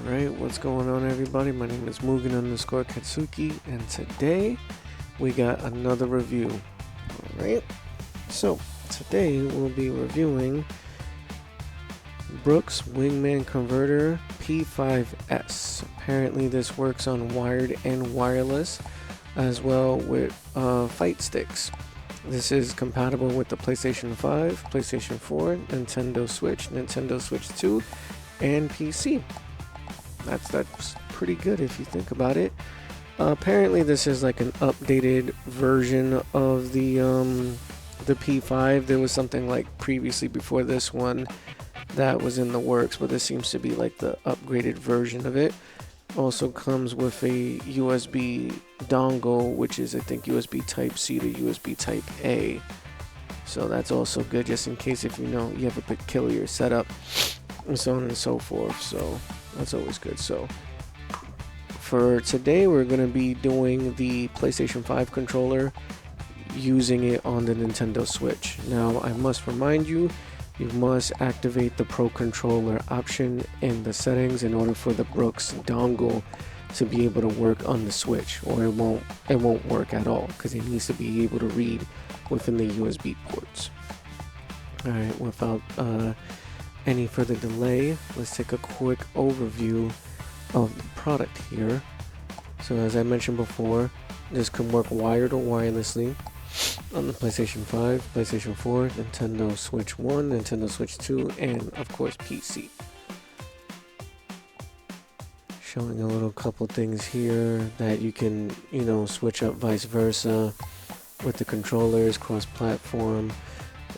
Alright, what's going on everybody? My name is Mugen_Katsuki and today we got another review. Alright, so today we'll be reviewing Brook's Wingman Converter P5s. Apparently this works on wired and wireless as well with fight sticks. This is compatible with the PlayStation 5, PlayStation 4, Nintendo Switch, Nintendo Switch 2, and PC. That's pretty good if you think about it. Apparently this is like an updated version of the P5. There was something like previously before this one that was in the works, but this seems to be like the upgraded version of it. Also comes with a USB dongle, which is I think USB type C to USB type A. So that's also good just in case if you know you have a peculiar setup and so on and so forth. So that's always good. So for today we're going to be doing the PlayStation 5 controller using it on the Nintendo Switch. Now I must remind you, you must activate the Pro Controller option in the settings in order for the Brook's dongle to be able to work on the Switch, or it won't work at all because it needs to be able to read within the USB ports. Alright, without any further delay, let's take a quick overview of the product here. So as I mentioned before, this can work wired or wirelessly on the PlayStation 5, PlayStation 4, Nintendo Switch 1, Nintendo Switch 2, and of course PC. Showing a little couple things here that you can, switch up vice versa with the controllers, cross-platform.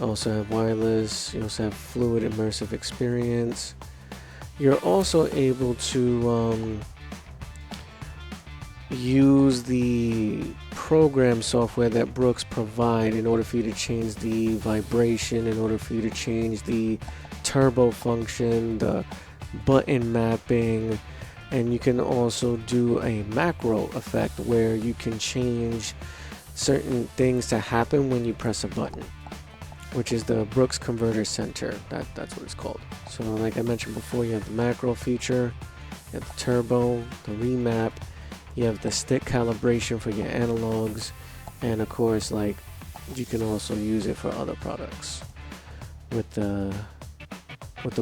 Also have wireless. You also have fluid immersive experience. You're also able to use the program software that Brooks provide in order for you to change the vibration, in order for you to change the turbo function, the button mapping, and you can also do a macro effect where you can change certain things to happen when you press a button, which is the Brook's Converter Center. That's what it's called. So like I mentioned before, you have the macro feature, you have the turbo, the remap, you have the stick calibration for your analogs, and of course, like, you can also use it for other products with the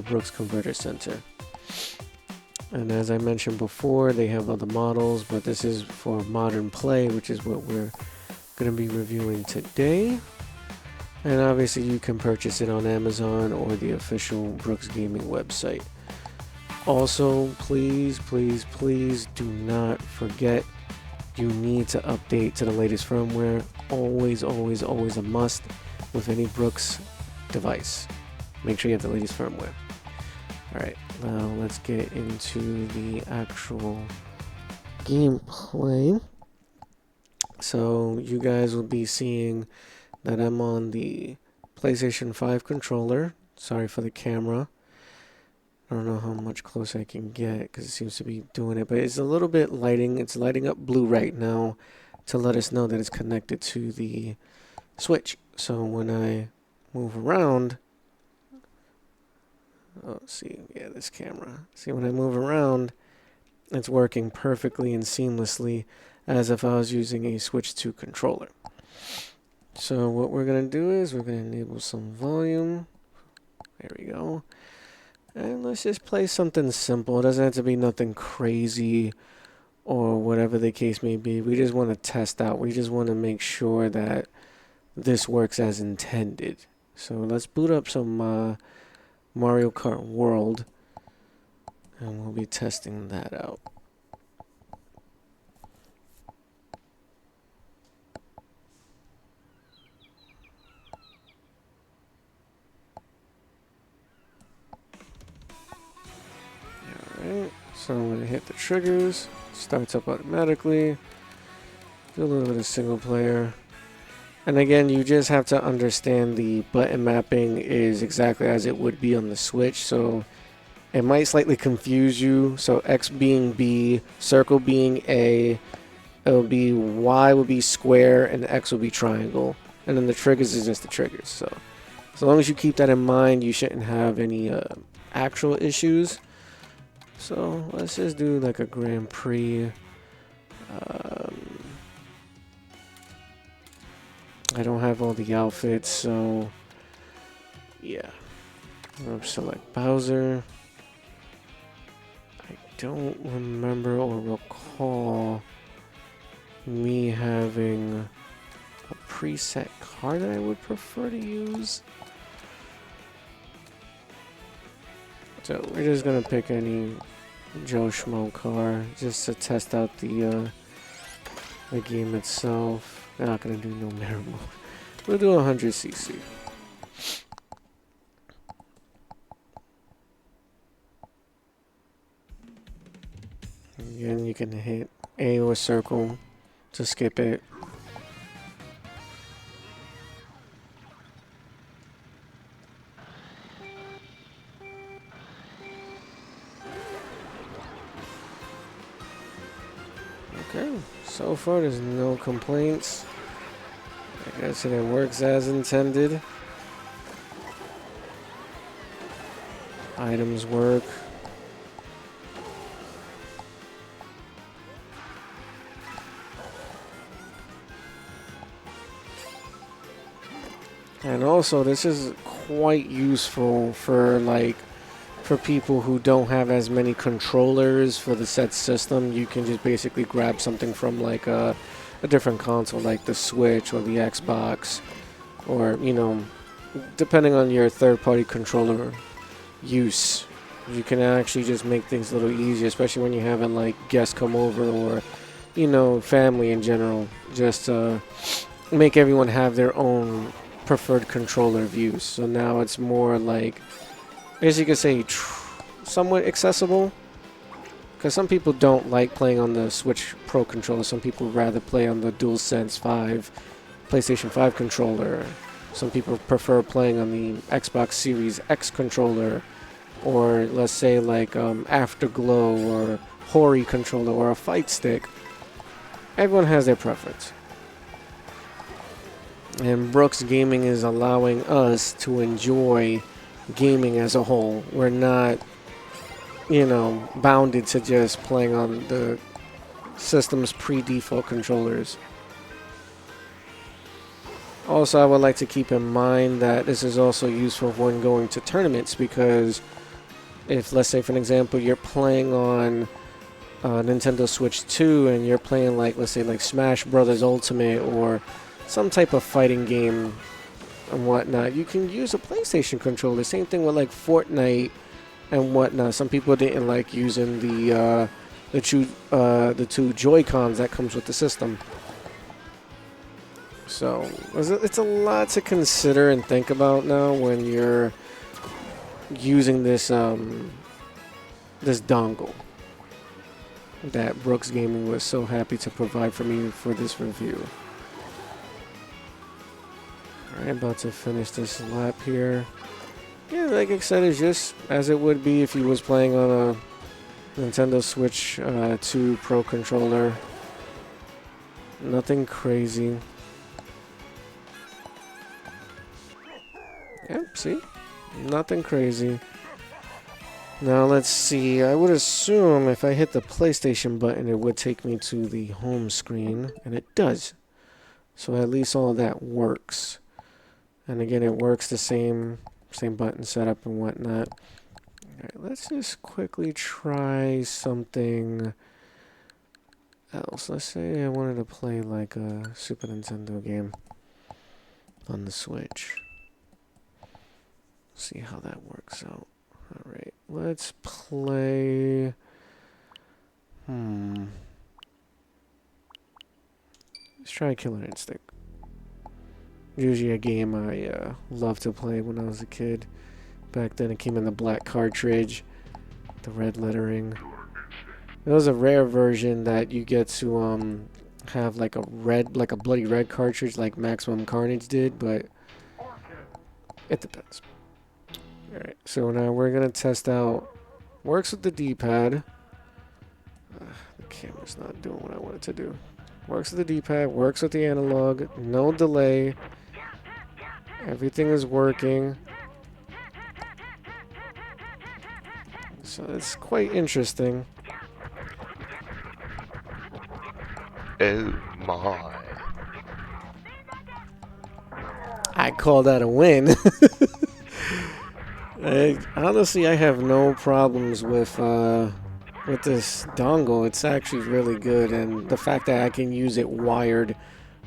Brook's Converter Center. And as I mentioned before, they have other models, but this is for modern play, which is what we're going to be reviewing today. And obviously you can purchase it on Amazon or the official Brooks Gaming website. Also, please do not forget, you need to update to the latest firmware. Always a must with any Brooks device. Make sure you have the latest firmware. Alright, now let's get into the actual gameplay. So you guys will be seeing that I'm on the PlayStation 5 controller. Sorry for the camera. I don't know how much closer I can get because it seems to be doing it, but it's a little bit lighting. It's lighting up blue right now to let us know that it's connected to the Switch. So when I move around, this camera. See, when I move around, it's working perfectly and seamlessly as if I was using a Switch 2 controller. So what we're going to do is we're going to enable some volume. There we go. And let's just play something simple. It doesn't have to be nothing crazy or whatever the case may be. We just want to test out. We just want to make sure that this works as intended. So let's boot up some Mario Kart World, and we'll be testing that out. Alright, so I'm going to hit the triggers, starts up automatically, do a little bit of single player, and again you just have to understand the button mapping is exactly as it would be on the Switch, so it might slightly confuse you. So X being B, circle being A, it'll be Y will be square, and X will be triangle, and then the triggers is just the triggers. So as long as you keep that in mind, you shouldn't have any actual issues. So let's just do like a Grand Prix. I don't have all the outfits, so yeah. I'll select Bowser. I don't remember or recall me having a preset car that I would prefer to use. So we're just gonna pick any Joe Schmo car just to test out the game itself. We're not gonna do no mirror mode. We'll do 100cc. Again, you can hit A or circle to skip it. Okay, so far there's no complaints. I guess it works as intended. Items work. And also, this is quite useful for people who don't have as many controllers for the set system. You can just basically grab something from like a different console, like the Switch or the Xbox, or depending on your third-party controller use, you can actually just make things a little easier, especially when you're having like guests come over or family in general. Just make everyone have their own preferred controller views. So now it's more like, as you could say, somewhat accessible. Because some people don't like playing on the Switch Pro controller. Some people rather play on the DualSense 5, PlayStation 5 controller. Some people prefer playing on the Xbox Series X controller. Or let's say like Afterglow or Hori controller or a Fight Stick. Everyone has their preference. And Brooks Gaming is allowing us to enjoy gaming as a whole. We're not, bounded to just playing on the system's pre-default controllers. Also, I would like to keep in mind that this is also useful when going to tournaments, because if, let's say for an example, you're playing on Nintendo Switch 2 and you're playing let's say Smash Brothers Ultimate or some type of fighting game and whatnot, you can use a PlayStation controller. Same thing with Fortnite and whatnot. Some people didn't like using the two Joy-Cons that comes with the system. So it's a lot to consider and think about now when you're using this this dongle that Brooks Gaming was so happy to provide for me for this review. Alright, about to finish this lap here. Yeah, like I said, it's just as it would be if you was playing on a Nintendo Switch 2 Pro controller. Nothing crazy. Yep, see? Nothing crazy. Now let's see. I would assume if I hit the PlayStation button, it would take me to the home screen, and it does. So at least all that works. And again, it works the same button setup and whatnot. Alright, let's just quickly try something else. Let's say I wanted to play like a Super Nintendo game on the Switch. See how that works out. Alright, let's play... Let's try Killer Instinct. Usually a game I loved to play when I was a kid. Back then it came in the black cartridge, the red lettering. It was a rare version that you get to have like a bloody red cartridge like Maximum Carnage did, but it depends. Alright, so now we're gonna test out. Works with the D-pad. The camera's not doing what I want it to do. Works with the D-pad, works with the analog, no delay. Everything is working. So it's quite interesting. Oh my. I call that a win. Honestly, I have no problems with this dongle. It's actually really good, and the fact that I can use it wired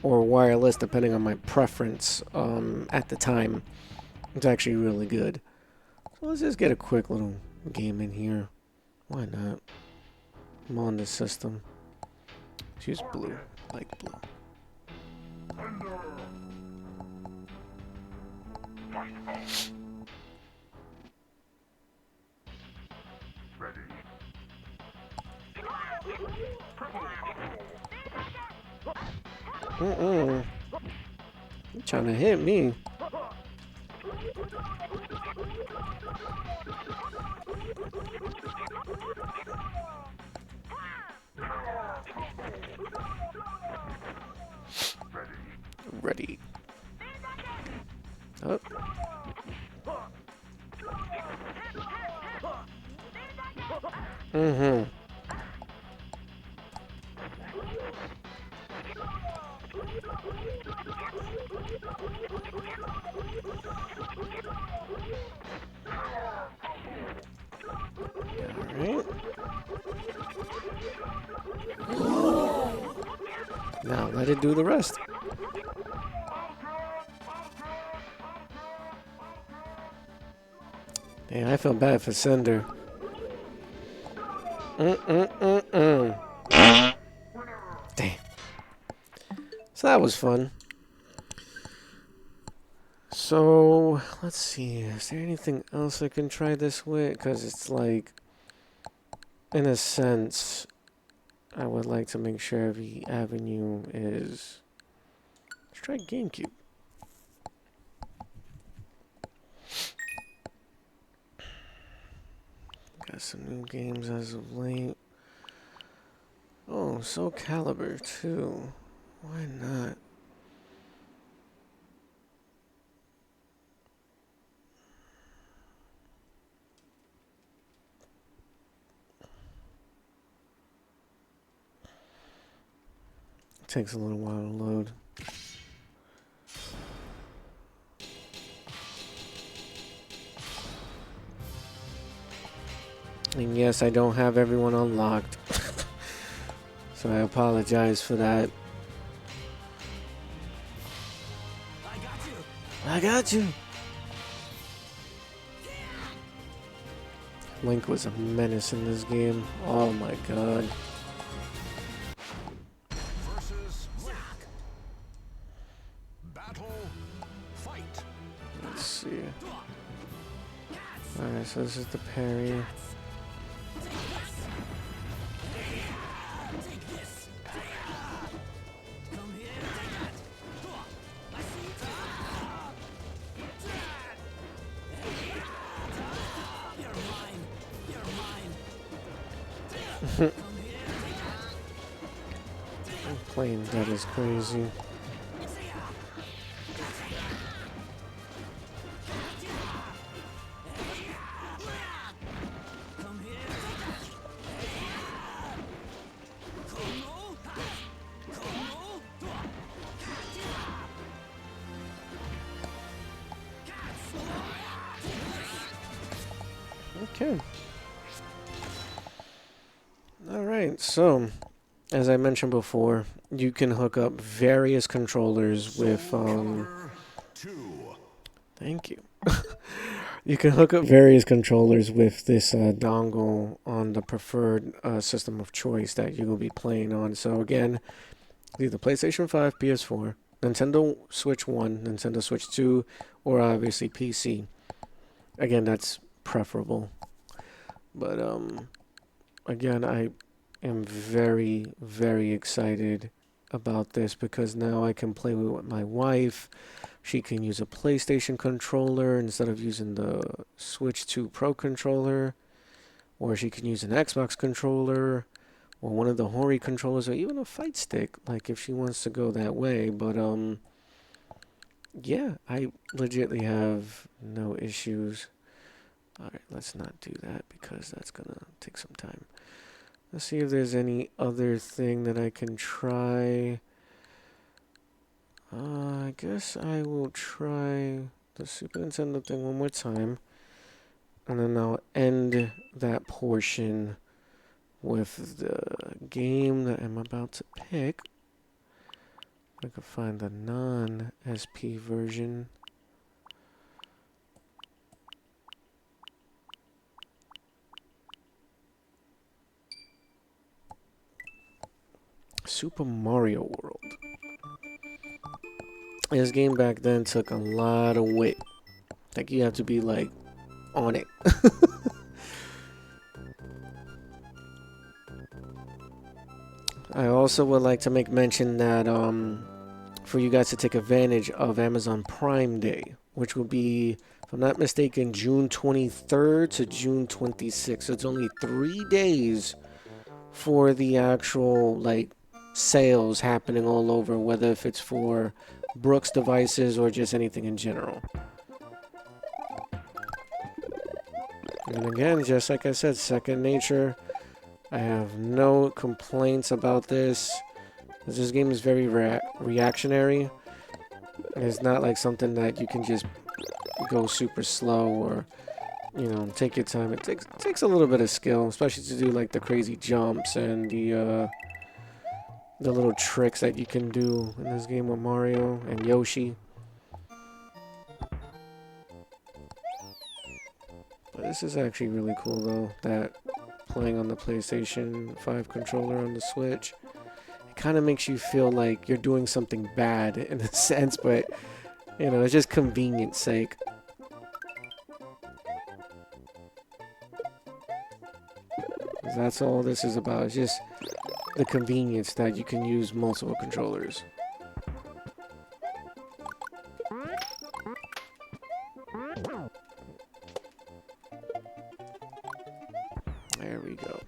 or wireless, depending on my preference at the time, it's actually really good. So let's just get a quick little game in here. Why not? I'm on the system. Choose blue, like blue. You trying to hit me? Ready. Oh. Mm-hmm. Alright. Now let it do the rest. Damn, I feel bad for Cinder. Damn. So that was fun. So, let's see. Is there anything else I can try this with? Because it's like, in a sense, I would like to make sure every avenue is... Let's try Gamecube. Got some new games as of late. Oh, so Cailbur too. Why not? It takes a little while to load. And yes, I don't have everyone unlocked. So I apologize for that. I got you. Link was a menace in this game. Oh my god. Let's see. Alright, so this is the parry. Playing that is crazy. Okay. Alright, so as I mentioned before, you can hook up various controllers with thank you. You can hook up various controllers with this dongle on the preferred system of choice that you will be playing on. So again, either PlayStation 5, PS4, Nintendo Switch 1, Nintendo Switch 2, or obviously PC. Again, that's preferable. But again, I am very, very excited about this because now I can play with my wife. She can use a PlayStation controller instead of using the Switch 2 Pro controller, or she can use an Xbox controller or one of the Hori controllers, or even a fight stick, like if she wants to go that way. But yeah, I legitimately have no issues Alright, let's not do that because that's gonna take some time. Let's see if there's any other thing that I can try. I guess I will try the Super Nintendo thing one more time. And then I'll end that portion with the game that I'm about to pick. I can find the non-SP version. Super Mario World. This game back then took a lot of wit. Like, you have to be, like, on it. I also would like to make mention that, for you guys to take advantage of Amazon Prime Day, which will be, if I'm not mistaken, June 23rd to June 26th. So it's only 3 days for the actual, like, sales happening all over, whether if it's for Brook's devices or just anything in general. And again, just like I said, second nature. I have no complaints about this. This game is very reactionary. It's not like something that you can just go super slow or, you know, take your time. It takes a little bit of skill, especially to do like the crazy jumps and the little tricks that you can do in this game with Mario and Yoshi. But this is actually really cool though, that playing on the PlayStation 5 controller on the Switch. It kind of makes you feel like you're doing something bad in a sense, but, you know, it's just convenience sake. That's all this is about. It's just the convenience that you can use multiple controllers. There we go.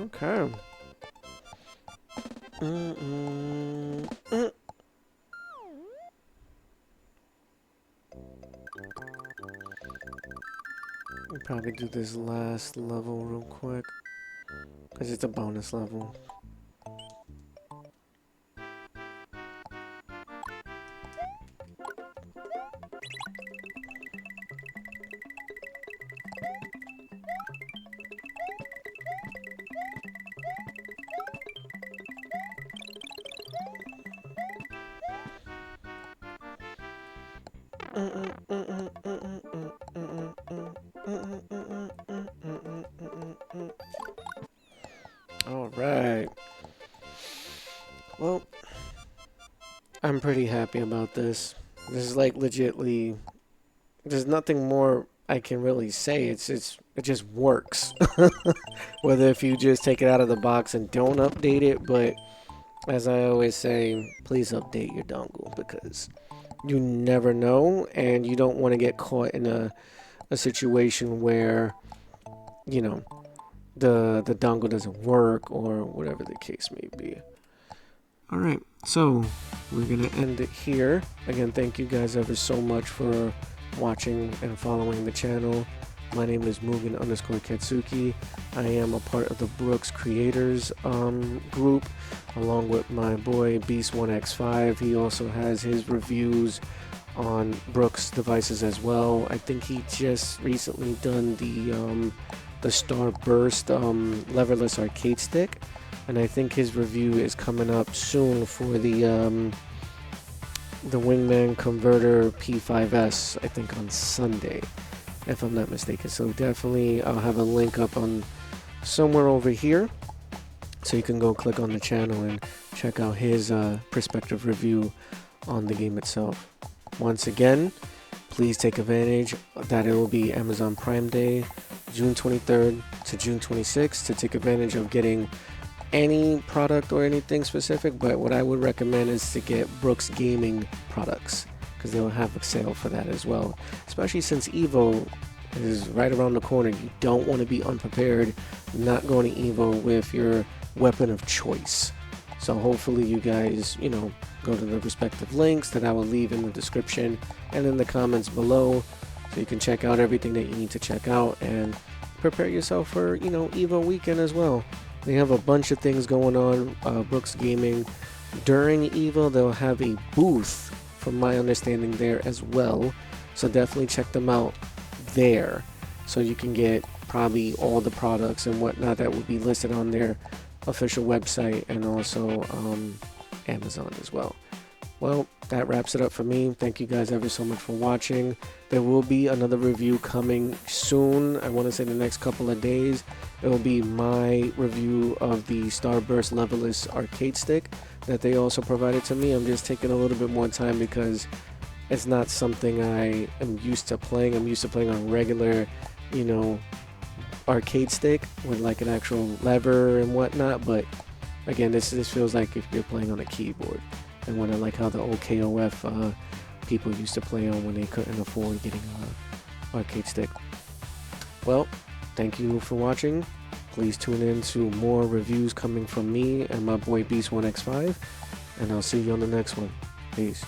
Okay. We'll probably do this last level real quick, because it's a bonus level. All right. Well, I'm pretty happy about this. This is like legitly. There's nothing more I can really say. It just works. Whether if you just take it out of the box and don't update it, but as I always say, please update your dongle because you never know, and you don't want to get caught in a situation where, you know, the dongle doesn't work or whatever the case may be. Alright, so we're going to end it here. Again, thank you guys ever so much for watching and following the channel. My name is Mugen_Katsuki. I am a part of the Brooks Creators group, along with my boy Beast1x5. He also has his reviews on Brooks devices as well. I think he just recently done the Starburst leverless arcade stick, and I think his review is coming up soon for the Wingman Converter P5s, I think on Sunday, if I'm not mistaken. So definitely I'll have a link up on somewhere over here, so you can go click on the channel and check out his perspective review on the game itself. Once again, please take advantage that it will be Amazon Prime Day, June 23rd to June 26th, to take advantage of getting any product or anything specific, but what I would recommend is to get Brooks Gaming products, because they'll have a sale for that as well, especially since Evo is right around the corner. You don't want to be unprepared, not going to Evo with your weapon of choice. So hopefully you guys, you know, go to the respective links that I will leave in the description and in the comments below, So you can check out everything that you need to check out and prepare yourself for, you know, EVO weekend as well. They have a bunch of things going on. Brooks Gaming, during EVO, they'll have a booth, from my understanding, there as well. So definitely check them out there. So you can get probably all the products and whatnot that will be listed on their official website, and also Amazon as well. Well, that wraps it up for me. Thank you guys ever so much for watching. There will be another review coming soon. I want to say the next couple of days. It will be my review of the Starburst Leveless arcade stick that they also provided to me. I'm just taking a little bit more time because it's not something I am used to playing. I'm used to playing on regular, you know, arcade stick with like an actual lever and whatnot. But again, this feels like if you're playing on a keyboard. And when I like how the old KOF people used to play on when they couldn't afford getting an arcade stick. Well, thank you for watching. Please tune in to more reviews coming from me and my boy Beast1X5. And I'll see you on the next one. Peace.